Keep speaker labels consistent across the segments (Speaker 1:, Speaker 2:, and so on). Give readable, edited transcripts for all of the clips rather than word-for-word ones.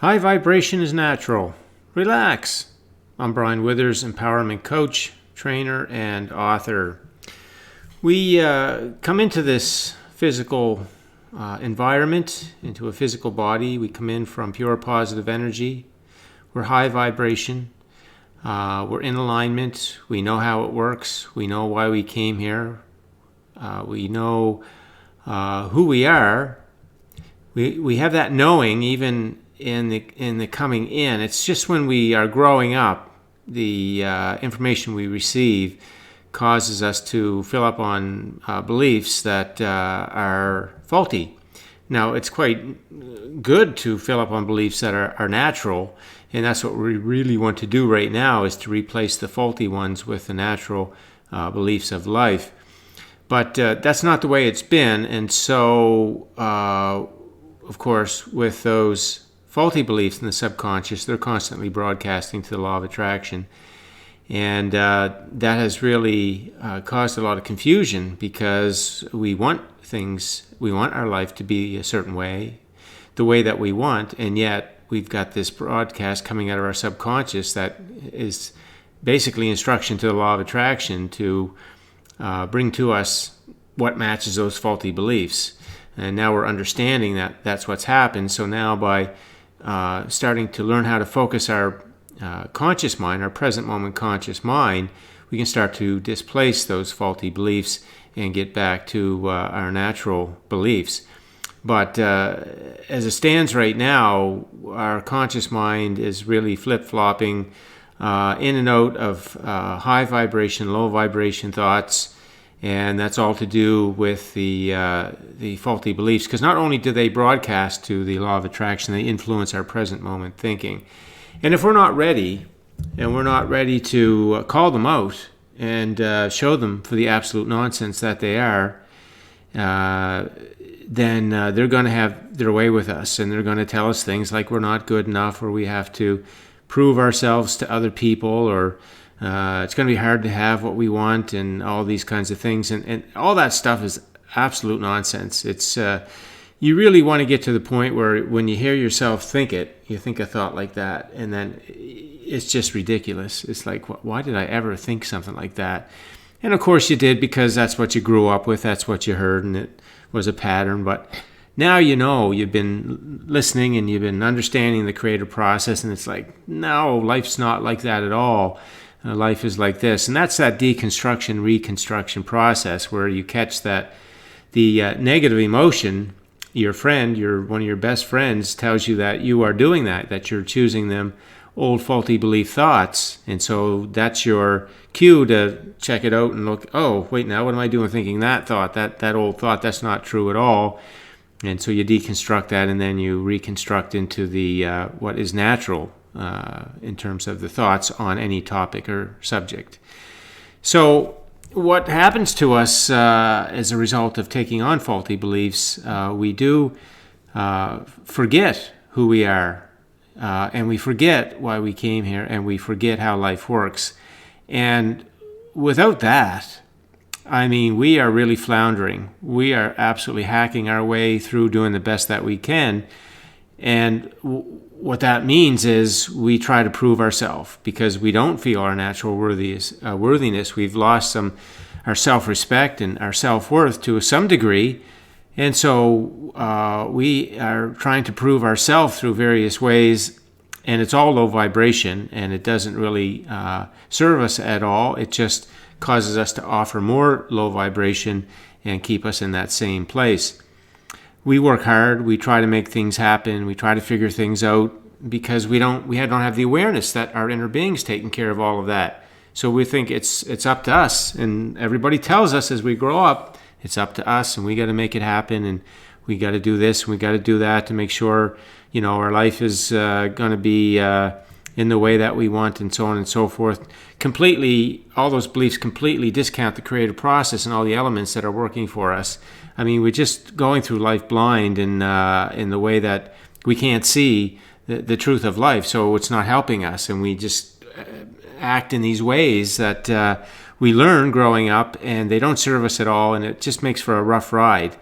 Speaker 1: High vibration is natural. Relax. I'm Brian Withers, empowerment coach, trainer, and author. We come into this physical environment, into a physical body. We come in from pure positive energy. We're high vibration. We're in alignment. We know how it works. We know why we came here. We know who we are. We have that knowing even in the coming in. It's just when we are growing up, the information we receive causes us to fill up on beliefs that are faulty. Now, it's quite good to fill up on beliefs that are natural, and that's what we really want to do right now, is to replace the faulty ones with the natural beliefs of life. But that's not the way it's been, and so, of course, with those faulty beliefs in the subconscious, they're constantly broadcasting to the law of attraction. And that has really caused a lot of confusion, because we want our life to be a certain way, the way that we want, and yet we've got this broadcast coming out of our subconscious that is basically instruction to the law of attraction to bring to us what matches those faulty beliefs. And now we're understanding that that's what's happened. So now by starting to learn how to focus our conscious mind, our present moment conscious mind, we can start to displace those faulty beliefs and get back to our natural beliefs. But as it stands right now, our conscious mind is really flip-flopping in and out of high vibration, low vibration thoughts, and that's all to do with the faulty beliefs, because not only do they broadcast to the law of attraction, they influence our present moment thinking. And if we're not ready, to call them out and show them for the absolute nonsense that they are, then they're going to have their way with us, and they're going to tell us things like we're not good enough, or we have to prove ourselves to other people, or it's going to be hard to have what we want, and all these kinds of things. And all that stuff is absolute nonsense. It's you really want to get to the point where when you hear yourself think it, you think a thought like that, and then it's just ridiculous. It's like, why did I ever think something like that? And of course you did, because that's what you grew up with, that's what you heard, and it was a pattern. But now you know, you've been listening and you've been understanding the creative process, and it's like, no, life's not like that at all. Life is like this. And that's that deconstruction, reconstruction process, where you catch that the negative emotion, your friend, one of your best friends, tells you that you are doing that you're choosing them old faulty belief thoughts. And so that's your cue to check it out and look, oh, wait, now what am I doing thinking that thought, that old thought? That's not true at all. And so you deconstruct that, and then you reconstruct into the what is natural in terms of the thoughts on any topic or subject. So what happens to us as a result of taking on faulty beliefs, we do forget who we are, and we forget why we came here, and we forget how life works. And without that, I mean, we are really floundering. We are absolutely hacking our way through, doing the best that we can. And what that means is we try to prove ourselves, because we don't feel our natural worthiness. We've lost our self-respect and our self-worth to some degree. And so we are trying to prove ourselves through various ways, and it's all low vibration, and it doesn't really serve us at all. It just causes us to offer more low vibration and keep us in that same place. We work hard, we try to make things happen, we try to figure things out, because we don't have the awareness that our inner being's taking care of all of that. So we think it's up to us, and everybody tells us as we grow up, it's up to us, and we got to make it happen, and we got to do this, and we got to do that to make sure, our life is going to be in the way that we want, and so on and so forth. All those beliefs completely discount the creative process and all the elements that are working for us. I mean, we're just going through life blind in the way that we can't see the truth of life, so it's not helping us, and we just act in these ways that we learn growing up, and they don't serve us at all, and it just makes for a rough ride.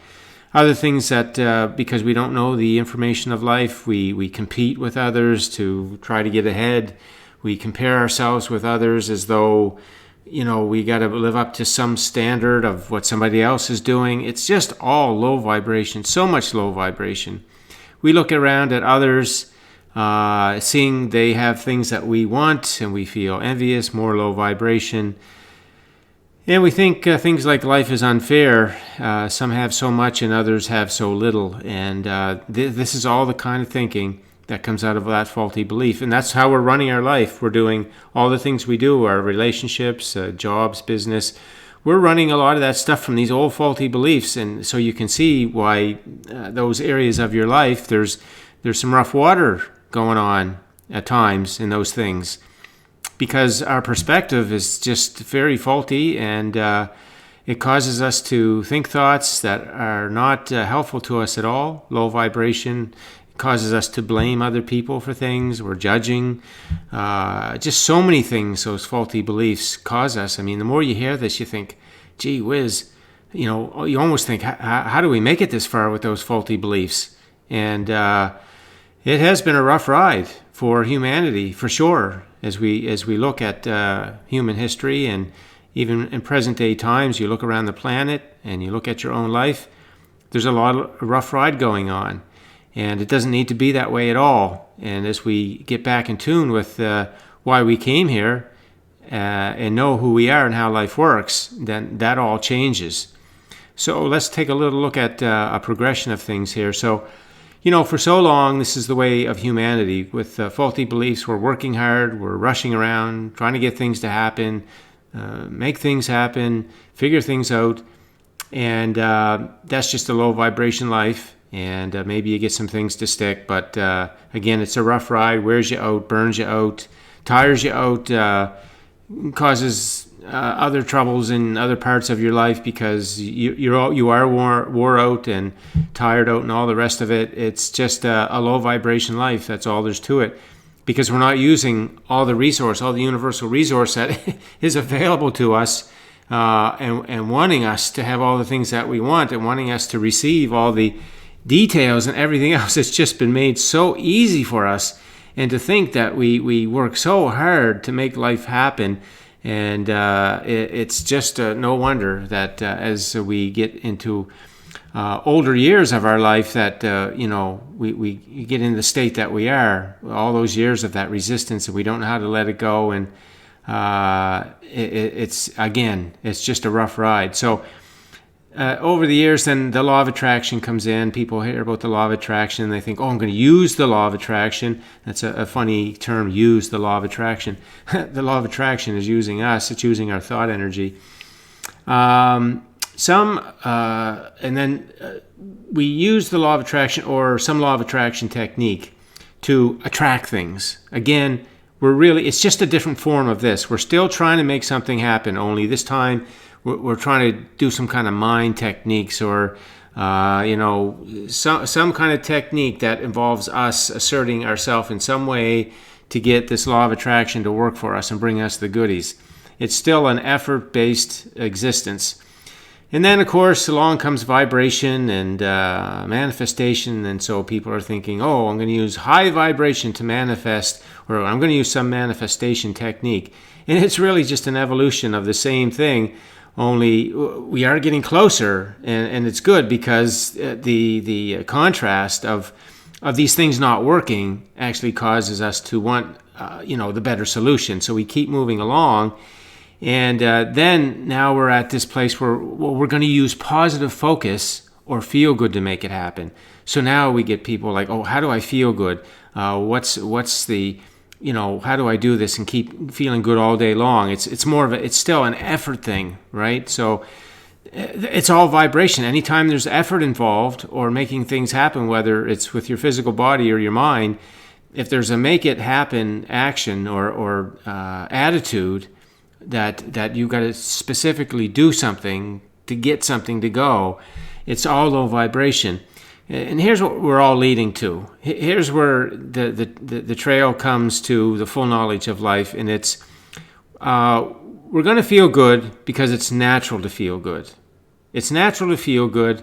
Speaker 1: Other things that, because we don't know the information of life, we compete with others to try to get ahead. We compare ourselves with others as though, we got to live up to some standard of what somebody else is doing. It's just all low vibration, so much low vibration. We look around at others, seeing they have things that we want, and we feel envious, more low vibration. And we think things like life is unfair. Some have so much and others have so little. And this is all the kind of thinking that comes out of that faulty belief. And that's how we're running our life. We're doing all the things we do, our relationships, jobs, business. We're running a lot of that stuff from these old faulty beliefs. And so you can see why those areas of your life, there's some rough water going on at times in those things. Because our perspective is just very faulty, and it causes us to think thoughts that are not helpful to us at all. Low vibration. It causes us to blame other people for things. We're judging. Just so many things those faulty beliefs cause us. I mean, the more you hear this, you think, gee whiz, you almost think, how do we make it this far with those faulty beliefs? And it has been a rough ride for humanity, for sure. As we look at human history, and even in present day times, you look around the planet and you look at your own life, there's a lot of rough ride going on. And it doesn't need to be that way at all. And as we get back in tune with why we came here and know who we are and how life works, then that all changes. So let's take a little look at a progression of things here. So, for so long, this is the way of humanity. With faulty beliefs, we're working hard, we're rushing around, trying to get things to happen, make things happen, figure things out. And that's just a low vibration life. And maybe you get some things to stick. But again, it's a rough ride, wears you out, burns you out, tires you out, causes other troubles in other parts of your life because you are wore out and tired out and all the rest of it. It's just a low vibration life. That's all there's to it, because we're not using all the universal resource that is available to us, and wanting us to have all the things that we want, and wanting us to receive all the details and everything else. It's just been made so easy for us, and to think that we work so hard to make life happen. And it's just no wonder that as we get into older years of our life, that we get in the state that we are. All those years of that resistance, and we don't know how to let it go. And it's just a rough ride. So over the years, then the law of attraction comes in. People hear about the law of attraction and they think, I'm going to use the law of attraction. That's a funny term, use the law of attraction. The law of attraction is using us. It's using our thought energy. And then we use the law of attraction or some law of attraction technique to attract things. Again, it's just a different form of this. We're still trying to make something happen, only this time we're trying to do some kind of mind techniques or, some kind of technique that involves us asserting ourselves in some way to get this law of attraction to work for us and bring us the goodies. It's still an effort-based existence. And then, of course, along comes vibration and manifestation. And so people are thinking, I'm going to use high vibration to manifest, or I'm going to use some manifestation technique. And it's really just an evolution of the same thing. Only we are getting closer, and it's good because the contrast of these things not working actually causes us to want the better solution. So we keep moving along, and then now we're at this place where we're going to use positive focus or feel good to make it happen. So now we get people like, how do I feel good? What's the how do I do this and keep feeling good all day long? It's still an effort thing, right? So it's all vibration. Anytime there's effort involved or making things happen, whether it's with your physical body or your mind, if there's a make it happen action or attitude that you got to specifically do something to get something to go, it's all low vibration. And here's what we're all leading to. Here's where the trail comes to the full knowledge of life. And it's, we're going to feel good because it's natural to feel good. It's natural to feel good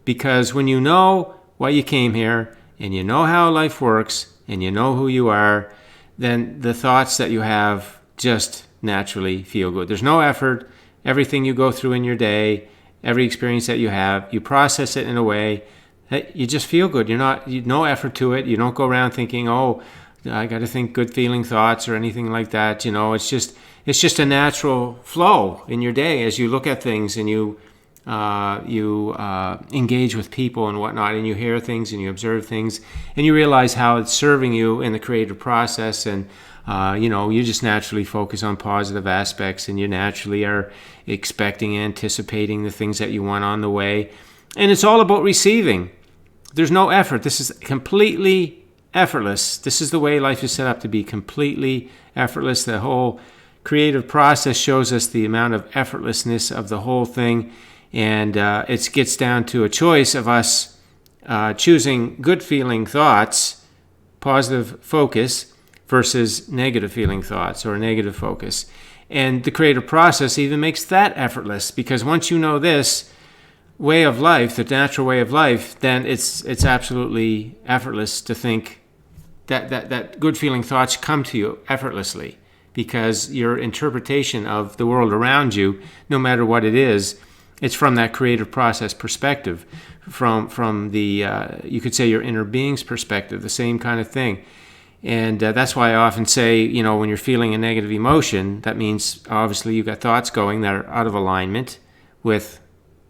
Speaker 1: Because when you know why you came here, and you know how life works, and you know who you are, then the thoughts that you have just naturally feel good. There's no effort. Everything you go through in your day, every experience that you have, you process it in a way that you just feel good. No effort to it. You don't go around thinking, oh, I got to think good feeling thoughts or anything like that. It's just a natural flow in your day as you look at things and you engage with people and whatnot, and you hear things and you observe things, and you realize how it's serving you in the creative process. And you just naturally focus on positive aspects, and you naturally are expecting, anticipating the things that you want on the way. And it's all about receiving. There's no effort. This is completely effortless. This is the way life is set up, to be completely effortless. The whole creative process shows us the amount of effortlessness of the whole thing. And it gets down to a choice of us choosing good feeling thoughts, positive focus, versus negative feeling thoughts or negative focus. And the creative process even makes that effortless, because once you know this way of life, the natural way of life, then it's absolutely effortless to think that good feeling thoughts come to you effortlessly, because your interpretation of the world around you, no matter what it is, it's from that creative process perspective, from the, you could say, your inner being's perspective, the same kind of thing. And that's why I often say, when you're feeling a negative emotion, that means obviously you've got thoughts going that are out of alignment with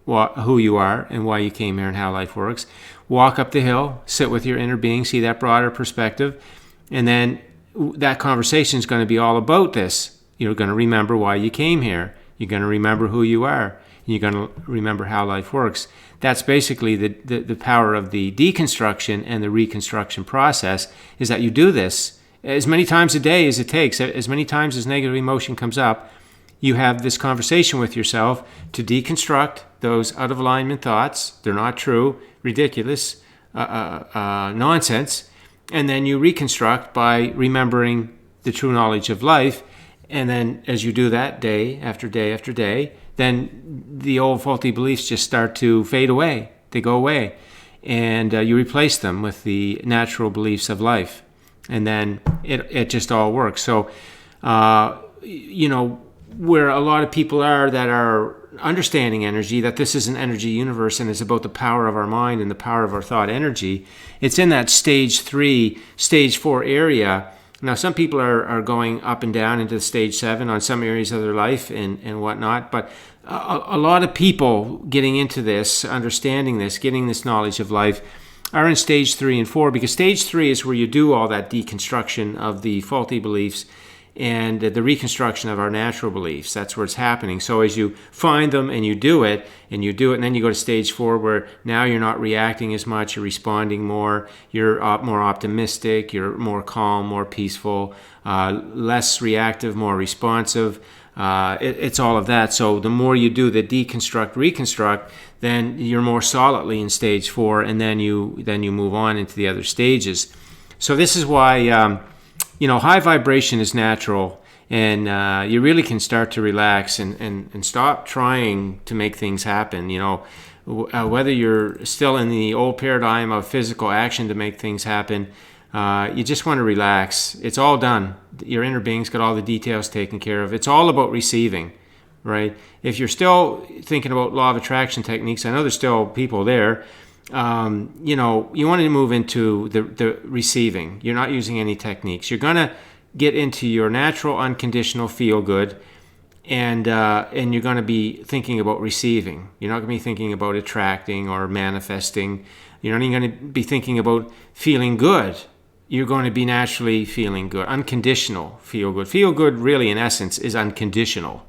Speaker 1: who you are and why you came here and how life works. Walk up the hill, sit with your inner being, see that broader perspective, and then that conversation is going to be all about this. You're going to remember why you came here. You're going to remember who you are. You're going to remember how life works. That's basically the power of the deconstruction and the reconstruction process, is that you do this as many times a day as it takes, as many times as negative emotion comes up. You have this conversation with yourself to deconstruct those out of alignment thoughts. They're not true, ridiculous, nonsense. And then you reconstruct by remembering the true knowledge of life. And then as you do that day after day after day, then the old faulty beliefs just start to fade away. They go away. And you replace them with the natural beliefs of life. And then it just all works. So, where a lot of people are that are understanding energy, that this is an energy universe and it's about the power of our mind and the power of our thought energy, it's in that stage 3, stage 4 area. Now, some people are going up and down into stage 7 on some areas of their life and whatnot, but a lot of people getting into this, understanding this, getting this knowledge of life, are in stage 3 and 4, because stage 3 is where you do all that deconstruction of the faulty beliefs and the reconstruction of our natural beliefs. That's where it's happening. So as you find them and you do it, and then you go to stage 4, where now you're not reacting as much, you're responding more, you're more optimistic, you're more calm, more peaceful, less reactive, more responsive. It's all of that. So the more you do the deconstruct, reconstruct, then you're more solidly in stage 4, and then you move on into the other stages. So this is why high vibration is natural, and you really can start to relax and stop trying to make things happen. Whether you're still in the old paradigm of physical action to make things happen, you just want to relax. It's all done. Your inner being's got all the details taken care of. It's all about receiving, right? If you're still thinking about law of attraction techniques, I know there's still people there. You want to move into the receiving. You're not using any techniques. You're going to get into your natural unconditional feel good, and you're going to be thinking about receiving. You're not going to be thinking about attracting or manifesting. You're not even going to be thinking about feeling good. You're going to be naturally feeling good. Unconditional feel good. Feel good really, in essence, is unconditional.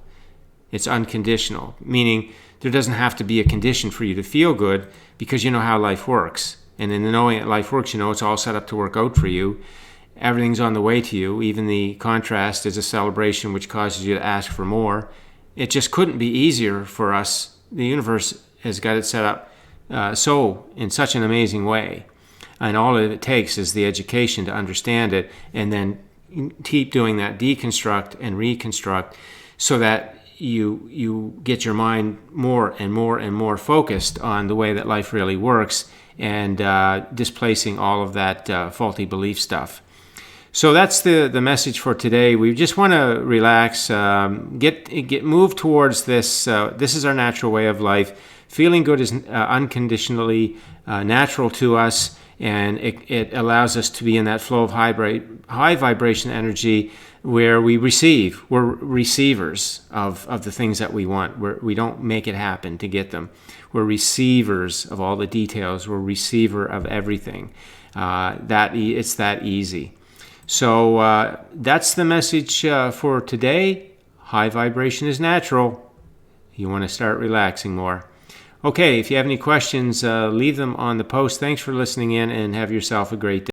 Speaker 1: It's unconditional, meaning there doesn't have to be a condition for you to feel good, because you know how life works. And in the knowing that life works, it's all set up to work out for you. Everything's on the way to you. Even the contrast is a celebration which causes you to ask for more. It just couldn't be easier for us. The universe has got it set up in such an amazing way. And all it takes is the education to understand it, and then keep doing that deconstruct and reconstruct, so that you get your mind more and more and more focused on the way that life really works, and displacing all of that faulty belief stuff. So that's the message for today. We just want to relax, get move towards this. This is our natural way of life. Feeling good is unconditionally natural to us, and it allows us to be in that flow of high vibration energy where we receive. We're receivers of the things that we want. We don't make it happen to get them. We're receivers of all the details. We're receiver of everything. It's that easy. So that's the message for today. High vibration is natural. You want to start relaxing more. Okay, if you have any questions, leave them on the post. Thanks for listening in, and have yourself a great day.